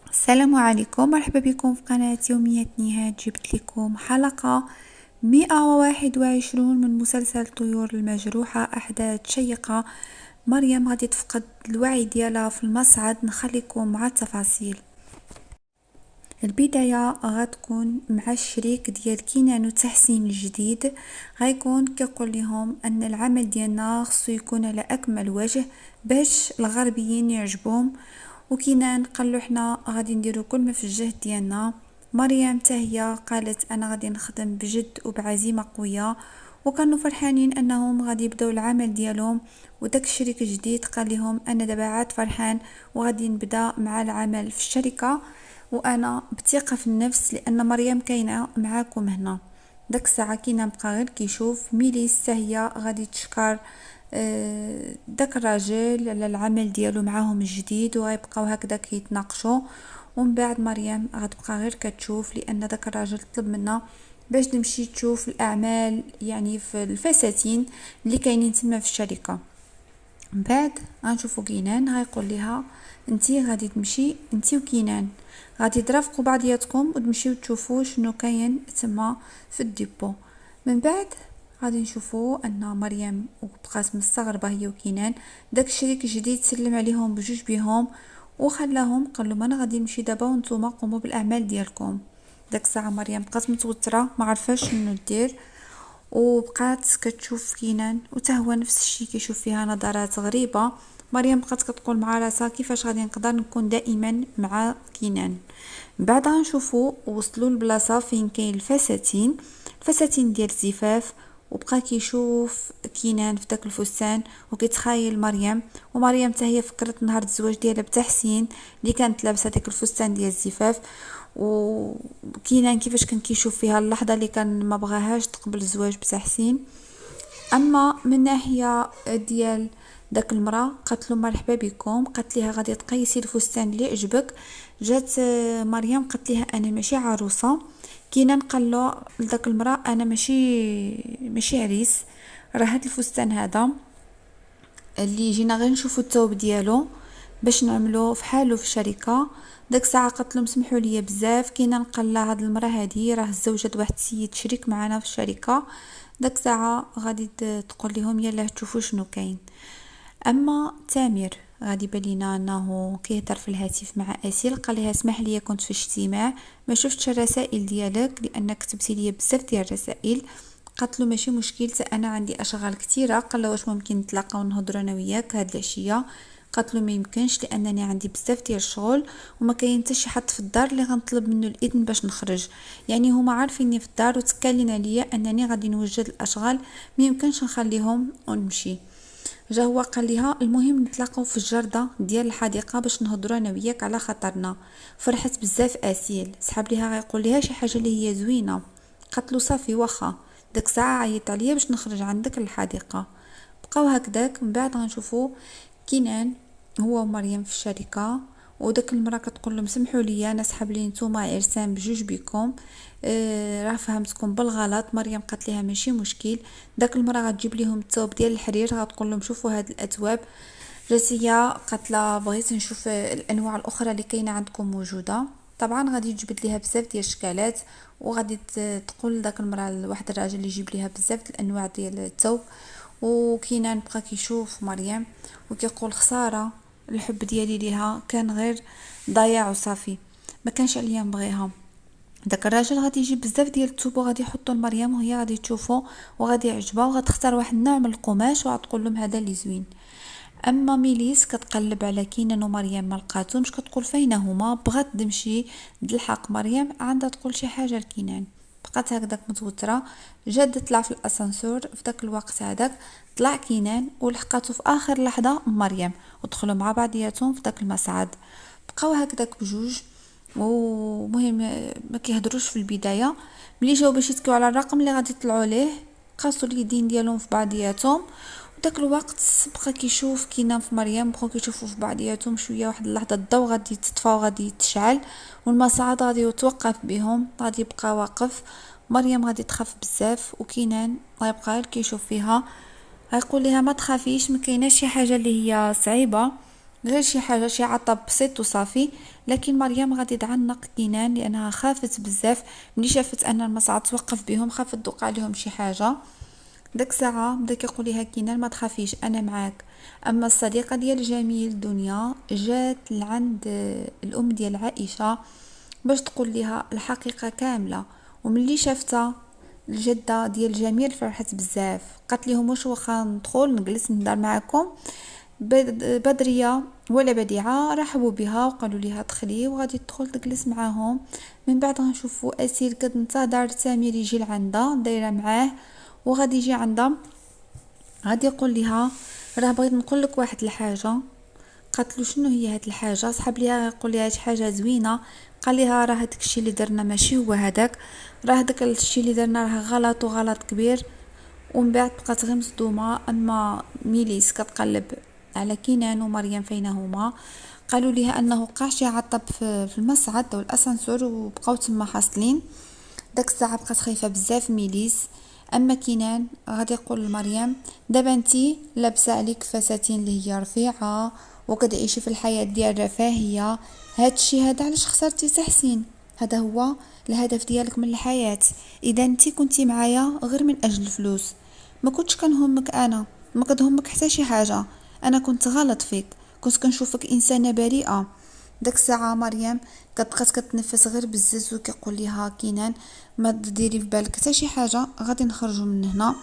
السلام عليكم، مرحبا بكم في قناة يوميات نهاد. جبت لكم حلقة 121 من مسلسل طيور المجروحة. أحداث شيقة. مريم غادي تفقد الوعي ديالها في المصعد. نخليكم مع التفاصيل. البداية غتكون مع الشريك ديال كينان وتحسين الجديد. غيكون كيقول لهم ان العمل ديالنا خصو يكون على اكمل وجه باش الغربيين يعجبهم، وكينان قالو حنا غادي نديرو كل ما في الجهد ديالنا. مريم تاهي قالت انا غادي نخدم بجد وبعزيمة قوية، وكانوا فرحانين انهم غادي يبداو العمل ديالهم. وداك الشريك الجديد قال لهم انا دابا عاد فرحان وغادي نبدا مع العمل في الشركة، وانا بثقه في النفس لان مريم كاينه معاكم هنا. داك الساعه كاينه بقى غير كيشوف ميليس هي غادي تشكر داك الراجل على العمل ديالو معاهم الجديد، وغيبقاو هكذا كيتناقشوا. ومن بعد مريم غتبقى غير كتشوف لان داك الراجل طلب منها باش تمشي تشوف الاعمال، يعني في الفساتين اللي كاينين تما في الشركه. من بعد غنشوفو كينان غيقول لها انتي غادي تمشي انتي وكينان غادي ترافقوا بعضياتكم وتمشيو تشوفوا شنو كاين تما في الديبو. من بعد غادي نشوفوا ان مريم وبقات مستغربه هي وكينان. داك الشريك الجديد سلم عليهم بجوج بيهم وخلاهم، قال لهم انا غادي نمشي دابا وانتوما قوموا بالاعمال ديالكم. داك الساعه مريم بقات متوتره ما عرفاش شنو دير، وبقات كتشوف كينان وتا هو نفس الشيء كيشوف فيها نظرات غريبه. مريم بقات كتقول مع راسها كيفاش غادي نقدر نكون دائما مع كينان. بعد غنشوفو وصلوا لبلاصه فين كاين الفساتين ديال الزفاف، وبقى كيشوف كينان في داك الفستان وكيتخايل مريم. ومريم حتى هي فكرت نهار الزواج ديالها بتحسين اللي كانت لابسه داك الفستان ديال الزفاف، وكينان كيفاش كان كيشوف فيها اللحظه اللي كان ما بغاهاش تقبل الزواج بتحسين. اما من ناحيه ديال داك المراه قالت له مرحبا بكم، قالت لها غادي تقيسي الفستان اللي عجبك. جات مريم قالت لها انا ماشي عروسه. كينان قال له لداك المراه انا ماشي عريس، راه هاد الفستان هذا اللي جينا غير نشوفو الثوب ديالو باش نعملو فحالو في الشركه. داك الساعه قالت لهم سمحوا لي بزاف. كينان قال لها هاد المراه هادي راه زوجة واحد السيد شريك معنا في الشركه. داك الساعه غادي تقول لهم يلا تشوفوا شنو كاين. اما تامر غادي بالينا انه كيهضر في الهاتف مع اسيل، قال لها اسمح لي كنت في اجتماع ما شفتش الرسائل ديالك لانك كتبتي لي بزاف ديال الرسائل. قالت له ماشي مشكل انا عندي اشغال كثيره. قال له واش ممكن نتلاقاو ونهضروا انا وياك هاد العشيه؟ قالت له ما يمكنش لانني عندي بزاف ديال الشغل وما كاين حتى شي حد في الدار اللي غنطلب منه الاذن باش نخرج. يعني هما عارفيني في الدار وتكالين عليا انني غادي نوجد الاشغال، ما يمكنش نخليهم ونمشي. جا هو قال لها المهم نتلاقاو في الجردة ديال الحديقة باش نهضروا انا وياك على خاطرنا. فرحت بزاف اسيل، سحب ليها غيقول لها شي حاجه اللي هي زوينه. قالت له صافي واخا. داك ساعه عيط عليا باش نخرج عندك الحديقه. بقاو هكذاك. من بعد غنشوفو كينان هو ومريم في الشركه، وداك المراه كتقول لهم سمحوا لي انا سحب لي نتوما عرسان بجوج بكم، راه فهمتكم بالغلط. مريم قالت لها ماشي مشكل. داك المراه غتجيب لهم الثوب ديال الحرير، غتقول لهم شوفوا هاد الاثواب. جات قالت لها بغيت نشوف الانواع الاخرى اللي كاينه عندكم موجوده. طبعا غادي تجبد ليها بزاف ديال الشكالات، وغادي تقول داك المراه لواحد الراجل اللي يجيب ليها بزاف ديال الانواع ديال الثوب. وكينان بقى كيشوف مريم وكيقول خساره الحب ديالي ليها كان غير ضياع وصافي، ما كانش عليا نبغيها. داك الراجل غادي يجيب بزاف ديال الثوب وغادي يحطو لمريم وهي غادي تشوفو وغادي يعجبها وغتختار واحد النوع من القماش وغتقول لهم هذا اللي زوين. اما ميليس كتقلب على كينان ومريم ما لقاتهمش، كتقول فين هما. بغات تمشي تلحق مريم عندها تقول شي حاجه لكينان، بقات هكذاك متوتره. جات تطلع في الاسانسور في داك الوقت هذاك طلع كينان ولحقاتو في اخر لحظه مريم ودخلوا مع بعضياتهم في داك المصعد. بقاو هكذاك بجوج. ومهم ما كيهضروش في البدايه. ملي جاو باش يتكيو على الرقم اللي غادي يطلعوا ليه قاسوا اليدين ديالهم في بعضياتهم. وداك الوقت بقى كيشوف كينان في مريم، بقاو كيشوفوا في بعضياتهم شويه. واحد اللحظه الضوء غادي يتطفى وغادي يتشعل والمصعد غادي يتوقف بهم، غادي يبقى واقف. مريم غادي تخاف بزاف وكينان غيبقى غير كيشوف فيها. غيقول لها ما تخافيش، ما كايناش شي حاجه اللي هي صعيبه، غير شي حاجة شي عطب بسيط وصافي. لكن مريم غادي تعانق كينان لانها خافت بزاف. ملي شافت ان المصعد توقف بهم خافت دوق عليهم شي حاجة. داك الساعة بدا كيقول ليها كينان ما تخافيش انا معاك. اما الصديقة ديال جميل دنيا جات لعند الام ديال عائشة باش تقول ليها الحقيقة كاملة. وملي شافتها الجدة ديال جميل فرحت بزاف، قالت لهم واش واخا ندخل نجلس نهضر معكم. بدرية ولا بديعة رحبوا بها وقالوا ليها دخلي وغادي تدخل تجلس معاهم. من بعد غنشوفوا اسيل كتنتظر سمير يجي لعندها دايره معاه وغادي يجي عندها. غادي يقول لها راه بغيت نقول لك واحد الحاجه. قالت له شنو هي هاد الحاجه؟ صحاب ليها يقول لها شي حاجه زوينه. قال لها راه هذاك الشيء اللي درنا ماشي هو هذاك، راه هذاك الشيء اللي درنا راه غلط وغلط كبير. ومن بعد بقات غير مصدومه اما ميليس كتقلب على كينان ومريم فين هما. قالوا لها انه وقع شي عطب في المصعد او الاسانسور وبقاو تما حاصلين. داك الساعه بقات خايفه بزاف ميليس. اما كينان غادي يقول لمريم دابا انتي لابسه عليك فساتين اللي هي رفيعه وكتعيشي في الحياه ديال الرفاهيه. هادشي هذا علاش خسرتي تحسين؟ هذا هو الهدف ديالك من الحياه. اذا انتي كنتي معايا غير من اجل الفلوس ما كنتش كنهمك انا، ما كتهمك حتى شي حاجه. انا كنت غلط فيك، كنت كنشوفك انسانه بريئه. داك الساعه مريم كتبقات كتنفس غير بالزز وكيقول ليها كينان ما ديري في بالك حتى شي حاجه غادي نخرجوا من هنا.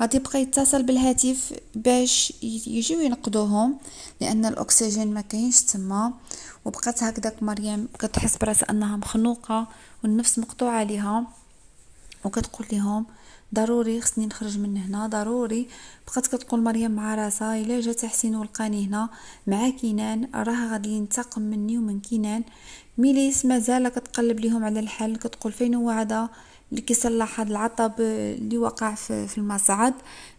غادي يبقى يتصل بالهاتف باش يجيو ينقذوهم لان الاكسجين ما كاينش تما. وبقات هكذاك مريم كتحس براسها انها مخنوقه والنفس مقطوع عليها وكتقول لهم ضروري خصني نخرج من هنا ضروري. بقات كتقول مريم مع راسها الا جا حسين ولقاني هنا مع كينان راه غادي ينتقم مني ومن كينان. ميليس مازال كتقلب ليهم على الحل كتقول فين هو هذا اللي كيصلح هذا العطب اللي وقع في المصعد.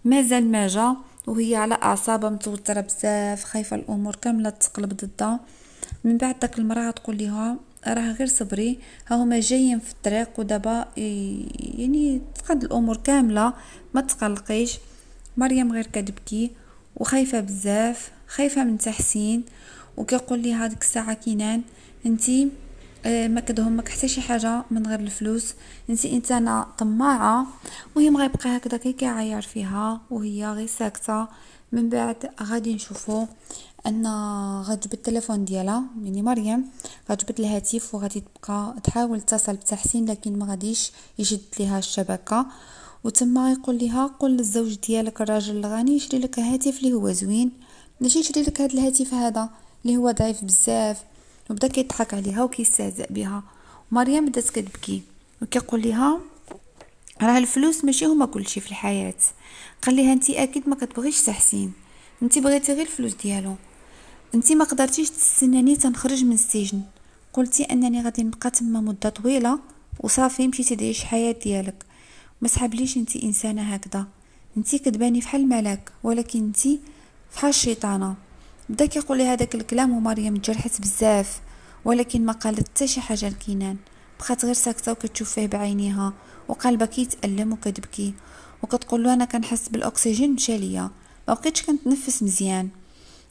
مازال ما جا وهي على اعصابها متوتره بزاف خايفه الامور كامله تقلب ضدها. من بعد داك المراه تقول لها راه غير صبري ها هما جايين في الطريق ودابا يعني تقاد الامور كامله ما تقلقيش. مريم غير كتبكي وخايفه بزاف خايفه من تحسين. وكيقول لي هذيك الساعه كينان انتي ما كدهمك حتى شي حاجه من غير الفلوس، انتي انسانه طماعه. وهي غيبقى هكذا كيعاير فيها وهي غير ساكته. من بعد غادي نشوفو ان غتجبد التليفون ديالها يعني مريم غتجبد الهاتف وغادي تبقى تحاول تتصل بتحسين لكن ما غاديش يشد ليها الشبكه. وتما يقول لها قول للزوج ديالك الراجل الغني يشري لك هاتف اللي هو زوين ماشي يشري لك هذا الهاتف هذا اللي هو ضعيف بزاف. وبدا كيضحك عليها وكيستهزأ بها. مريم بدات كتبكي وكيقول لها راه الفلوس ماشي هما كلشي في الحياه. قال لها انتي اكيد ما كتبغيش تحسين، انتي بغيتي غير الفلوس ديالو. انتي ما قدرتيش تستناني تنخرج من السجن، قلتي انني غادي نبقى تما مده طويله وصافي مشيتي تعيش حياه ديالك. ما سحبليش انتي انسانه هكذا، انتي كتباني فحال الملاك ولكن انتي فحال الشيطانه. بدا كيقول لي هذاك الكلام ومريم تجرحت بزاف ولكن ما قالت حتى شي حاجه لكينان. بقات غير ساكته وكتشوف فيه بعينيها وقلبها كيتألم وكتبكي وكتقول له انا كنحس بالاكسجين مشى ليا ما بقيتش كنتنفس مزيان.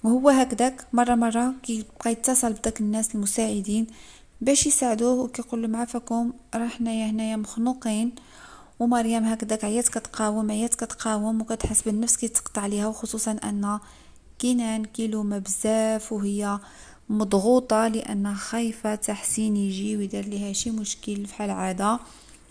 وهو هكذاك مره كيبقى يتصل بداك الناس المساعدين باش يساعدوه وكيقول لهم عافاكم راه حنايا هنايا مخنوقين. ومريم هكذاك عيات كتقاوم وكتحس بالنفس كيتقطع عليها وخصوصا ان كينان كيلومها بزاف وهي مضغوطه لان خايفه تحسين يجي ويدير ليها شي مشكل بحال عاده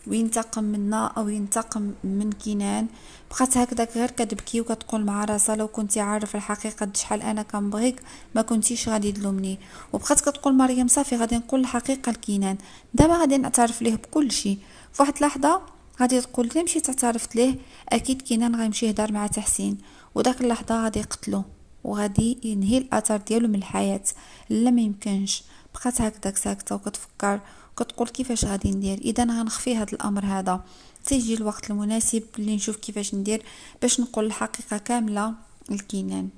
وينتقم منا او ينتقم من كينان. بقات هكذاك غير كتبكي وكتقول مع راسها لو كنتي عارف الحقيقه شحال انا كنبغيك ما كنتيش غادي تلومني. وبقات كتقول مريم صافي غادي نقول الحقيقه لكينان دابا غادي نعترف ليه بكل شيء. فواحد اللحظه غادي تقول لي مشيت اعترفت ليه اكيد كينان غيمشي يهدر مع تحسين وداك اللحظه غادي يقتلو وغادي ينهي الاثر ديالو من الحياه. لا ما يمكنش. بقات هكذاك ساكته وكتفكر كتقول كيفاش غادي ندير اذا غنخفي هذا الامر هذا تيجي الوقت المناسب اللي نشوف كيفاش ندير باش نقول الحقيقه كامله لكينان.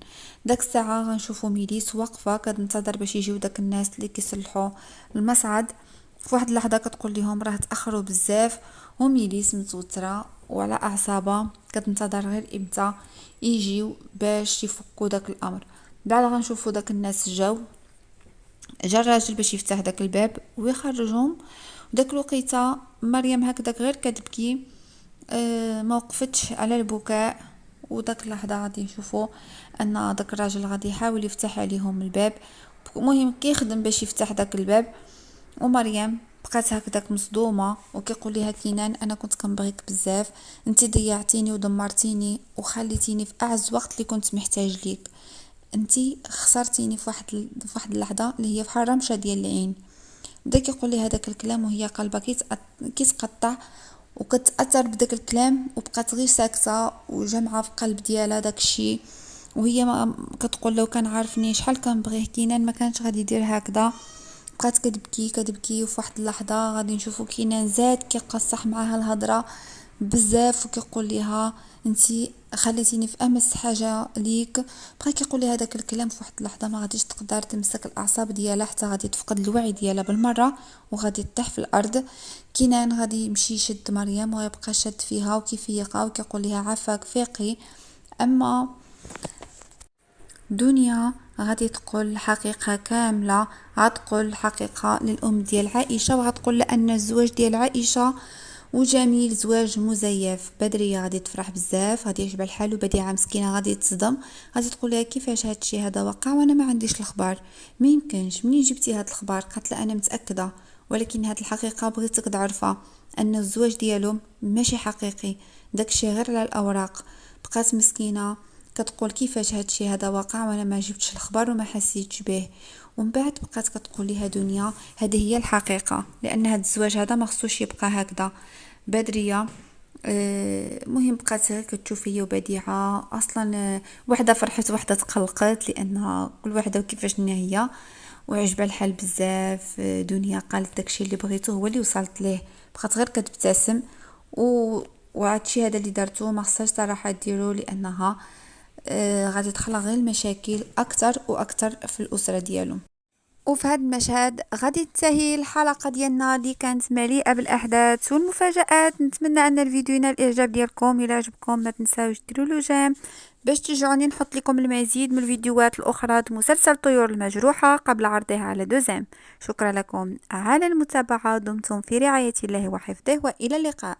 داك الساعه غنشوفو ميليس واقفه كتنتظر باش يجيو داك الناس اللي كيصلحوا المصعد. في واحد اللحظه كتقول لهم راه تاخروا بزاف وميليس متوتره وعلى اعصابها كتنتظر غير امتى يجيو باش يفكوا داك الامر. بعد غنشوفوا داك الناس جا الراجل باش يفتح داك الباب ويخرجهم. داك الوقيته مريم هكذاك غير كتبكي، ما وقفتش على البكاء. وداك اللحظه غادي نشوفوا ان داك الراجل غادي يحاول يفتح عليهم الباب. المهم كيخدم باش يفتح داك الباب، ومريم بقات هكذاك مصدومه وكيقول لها كينان انا كنت كنبغيك بزاف، انت ضيعتيني ودمرتيني وخليتيني في اعز وقت اللي كنت محتاج ليك، انت خسرتيني في واحد اللحظه اللي هي بحال رمشه ديال العين. بدا كيقول لي هذاك الكلام وهي قلبها كيتقطع وكتاثر بداك الكلام، وبقات غير ساكته وجمعه في قلب ديالها داك الشيء. وهي ما كتقول لو كان عارفني شحال كنبغيه كينان ما كانش غادي يدير هكذا. بقات كتبكي وفي واحد اللحظه غادي نشوفو كينان زاد كيقصح معاها الهضره بزاف وكيقول لها انتي خليتيني في امس حاجه ليك. بقى كيقول لها هذاك الكلام في واحد اللحظه ما غاديش تقدر تمسك الاعصاب ديالها حتى غادي تفقد الوعي ديالها بالمره وغادي تطيح في الارض. كينان غادي يمشي يشد مريم ويبقى شاد فيها وكيفيقها وكيقول لها عافاك فيقي. اما دنيا غادي تقول الحقيقة كاملة، غتقول الحقيقة للأم ديال عائشة وغتقول لأن الزواج ديال عائشة وجميل زواج مزيف. بدرية غادي تفرح بزاف، غادي يعجبها الحال، وبديعة مسكينة غادي تصدم، غادي تقول لها كيفاش هادشي هذا وقع وانا ما عنديش الخبر؟ ما يمكنش، منين جبتي هاد الخبر؟ قالت لها انا متاكده، ولكن هاد الحقيقه بغيتك تعرفها ان الزواج ديالهم ماشي حقيقي، داكشي غير على الاوراق. بقات مسكينه كتقول كيفاش هادشي هذا وقع وانا ما جبتش الخبر وما حسيتش به. ومن بعد بقات كتقول لها دنيا هذه هي الحقيقه، لان هاد الزواج هذا ما خصوش يبقى هكذا. بدريه مهم بقات كتشوف هي وبديعه اصلا وحده فرحت وحده تقلقت لان كل وحده وكيفاش هي. وعجبها الحال بزاف. دنيا قالت داكشي اللي بغيتو هو اللي وصلت ليه، بقات غير كتبتسم وهادشي هذا اللي دارتو ما خصهاش صراحه ديرو لانها غادي تخلق غير المشاكل اكثر واكثر في الاسره ديالو. وفي هذا المشهد غادي تنتهي الحلقه ديالنا اللي كانت مليئه بالاحداث والمفاجات. نتمنى ان الفيديو ينال الاعجاب ديالكم. الى عجبكم ما تنساوش ديروا له جيم باش تشجعوني نحط لكم المزيد من الفيديوهات الاخرى مسلسل طيور المجروحه قبل عرضها على دوزام. شكرا لكم على المتابعه، دمتم في رعايه الله وحفظه والى اللقاء.